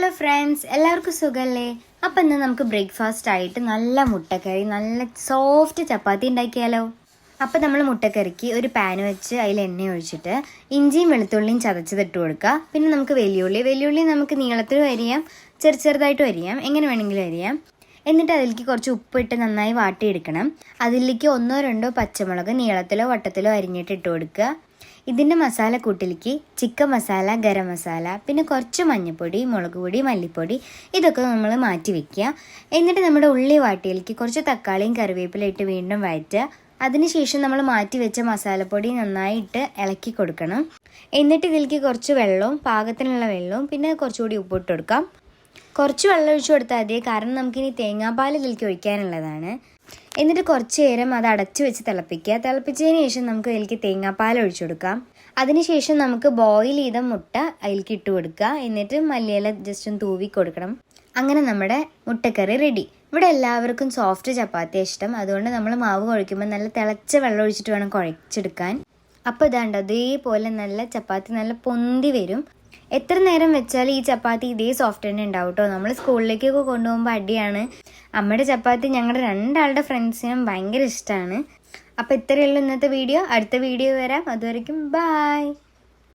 Hello friends, എല്ലാവർക്കും സുഖമല്ലേ? അപ്പം ഇന്ന് നമുക്ക് ബ്രേക്ക്ഫാസ്റ്റ് ആയിട്ട് നല്ല മുട്ടക്കറി, നല്ല സോഫ്റ്റ് ചപ്പാത്തി ഉണ്ടാക്കിയാലോ? അപ്പം നമ്മൾ മുട്ടക്കറിക്ക് ഒരു പാൻ വെച്ച് അതിൽ എണ്ണ ഒഴിച്ചിട്ട് ഇഞ്ചിയും വെളുത്തുള്ളിയും ചതച്ചതിട്ട് കൊടുക്കുക. പിന്നെ നമുക്ക് വെല്ലുള്ളി നമുക്ക് നീളത്തിൽ അരിയാം, ചെറുതായിട്ട് അരിയാം, എങ്ങനെ വേണമെങ്കിലും അരിയാം. എന്നിട്ട് അതിലേക്ക് കുറച്ച് ഉപ്പിട്ട് നന്നായി വാട്ടിയെടുക്കണം. അതിലേക്ക് 1-2 പച്ചമുളക് നീളത്തിലോ വട്ടത്തിലോ അരിഞ്ഞിട്ട് ഇട്ട് കൊടുക്കുക. ഇതിൻ്റെ മസാലക്കൂട്ടിലേക്ക് ചിക്കൻ മസാല, ഗരം മസാല, പിന്നെ കുറച്ച് മഞ്ഞൾപ്പൊടി, മുളക് പൊടി, മല്ലിപ്പൊടി ഇതൊക്കെ നമ്മൾ മാറ്റി വെക്കുക. എന്നിട്ട് നമ്മുടെ ഉള്ളി വാട്ടിയിലേക്ക് കുറച്ച് തക്കാളിയും കറിവേപ്പില ഇട്ട് വീണ്ടും വഴറ്റുക. അതിനുശേഷം നമ്മൾ മാറ്റി വെച്ച മസാലപ്പൊടി നന്നായിട്ട് ഇളക്കി കൊടുക്കണം. എന്നിട്ട് ഇതിലേക്ക് കുറച്ച് വെള്ളവും, പാകത്തിനുള്ള വെള്ളവും, പിന്നെ കുറച്ചുകൂടി ഉപ്പിട്ട് കൊടുക്കാം. കുറച്ച് വെള്ളം ഒഴിച്ചു കൊടുത്താൽ മതി, കാരണം നമുക്കിനി തേങ്ങാപ്പാൽ ഇതിലേക്ക് ഒഴിക്കാനുള്ളതാണ്. എന്നിട്ട് കുറച്ച് നേരം അത് അടച്ചു വെച്ച് തിളപ്പിക്കുക. തിളപ്പിച്ചതിന് ശേഷം നമുക്ക് അതിലേക്ക് തേങ്ങാപ്പാൽ ഒഴിച്ചു കൊടുക്കാം. അതിനുശേഷം നമുക്ക് ബോയിൽ ചെയ്ത മുട്ട അതിലേക്ക് ഇട്ട് കൊടുക്കുക. എന്നിട്ട് മല്ലിയില ജസ്റ്റ് ഒന്ന് തൂവി കൊടുക്കണം. അങ്ങനെ നമ്മുടെ മുട്ടക്കറി റെഡി. ഇവിടെ എല്ലാവർക്കും സോഫ്റ്റ് ചപ്പാത്തി ഇഷ്ടം, അതുകൊണ്ട് നമ്മൾ മാവ് കുഴയ്ക്കുമ്പോൾ നല്ല തിളച്ച വെള്ളം ഒഴിച്ചിട്ട് വേണം കുഴച്ചെടുക്കാൻ. അപ്പോൾ ഇതാണ്ട് അതേപോലെ നല്ല ചപ്പാത്തി നല്ല പൊന്തി വരും. എത്ര നേരം വെച്ചാൽ ഈ ചപ്പാത്തി ഇതേ സോഫ്റ്റ് തന്നെ ഉണ്ടാവും കേട്ടോ. നമ്മൾ സ്കൂളിലേക്കൊക്കെ കൊണ്ടുപോകുമ്പോൾ അടിയാണ്. അമ്മയുടെ ചപ്പാത്തി ഞങ്ങളുടെ 2 ആളുടെ ഫ്രണ്ട്സിനും ഭയങ്കര ഇഷ്ടമാണ്. അപ്പോൾ ഇത്രയേ ഉള്ളൂ ഇന്നത്തെ വീഡിയോ. അടുത്ത വീഡിയോ വരാം. അതുവരെയ്ക്കും ബൈ.